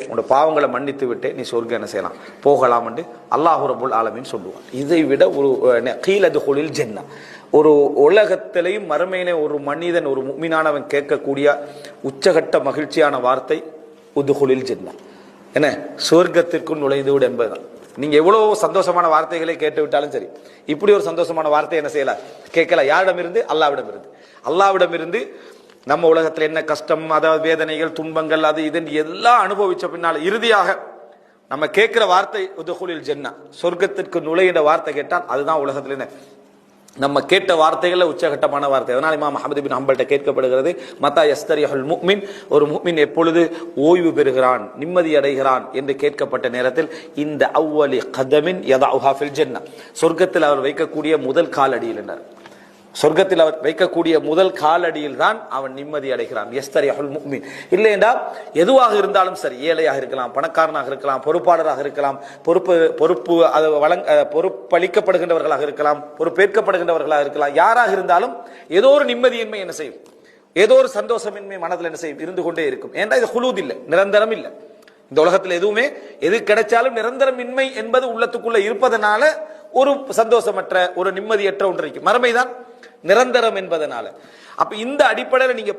உன்னோட பாவங்களை மன்னித்து விட்டு நீ சொர்க்கம் என்ன செய்யலாம் போகலாம் என்று அல்லாஹ் ரப்புல் ஆலமீன் சொல்லுவான். இதை விட ஒரு கீலதுகுலில் ஜென்னா, ஒரு உலகத்திலையும் மறுமையிலே ஒரு மனிதன் ஒரு முஃமினானவன் கேட்கக்கூடிய உச்சகட்ட மகிழ்ச்சியான வார்த்தை உதுகுலில் ஜென்னா, என்ன சொர்க்கத்திற்குள் நுழைந்து விடு என்பதுதான். நீங்க எவ்வளவு சந்தோஷமான வார்த்தைகளை கேட்டு விட்டாலும் சரி, இப்படி ஒரு சந்தோஷமான வார்த்தை என்ன செய்யல கேட்கல. யாரிடமிருந்து? அல்லாவிடமிருந்து. அல்லாவிடமிருந்து நம்ம உலகத்துல என்ன கஷ்டம், அதாவது வேதனைகள், துன்பங்கள், அது இது எல்லாம் அனுபவிச்ச பின்னால இறுதியாக நம்ம கேட்கிற வார்த்தை உதுகுலில் ஜென்னா, சொர்க்கத்திற்கு நுழையிற வார்த்தை கேட்டால் அதுதான் உலகத்துல என்ன நம்ம கேட்ட வார்த்தைகள்ல உச்சகட்டமான வார்த்தை. அதனால இமாம் அஹ்மத் பின் ஹம்பல்ட்ட கேட்கப்படுகிறது, மத்தா யஸ்தரிஹுல் முஃமின், ஒரு முஃமின் எப்பொழுது ஓய்வு பெறுகிறான், நிம்மதி அடைகிறான் என்று கேட்கப்பட்ட நேரத்தில் இந்த அவ்வலி கதமின் யதஉஹா ஃபில் ஜன்னா, சொர்க்கத்தில் அவர் வைக்கக்கூடிய முதல் காலடியில் என்றார். சொர்க்கத்தில் அவர் வைக்கக்கூடிய முதல் காலடியில் தான் அவன் நிம்மதி அடைகிறான். யஸ்தரிஹுல் முஃமின். இல்லை என்றால் எதுவாக இருந்தாலும் சரி, ஏழையாக இருக்கலாம், பணக்காரனாக இருக்கலாம், பொறுப்பாளராக இருக்கலாம், பொறுப்பளிக்கப்படுகின்றவர்களாக இருக்கலாம், பொறுப்பேற்கப்படுகின்றவர்களாக இருக்கலாம், யாராக இருந்தாலும் ஏதோ ஒரு நிம்மதியின்மை என்ன செய்யும், ஏதோ ஒரு சந்தோஷமின்மை மனதில் என்ன செய்யும், இருந்து கொண்டே இருக்கும். ஏன்னா இது ஹுலூத் இல்லை, நிரந்தரம் இல்லை. இந்த உலகத்தில் எதுவுமே எது கிடைச்சாலும் நிரந்தரமின்மை என்பது உள்ளத்துக்குள்ள இருப்பதனால ஒரு சந்தோஷமற்ற ஒரு நிம்மதியற்ற ஒன்று இருக்கு. மறுமைதான் நிரந்தரம் என்பதனால. அப்ப இந்த அடிப்படையில் நீங்க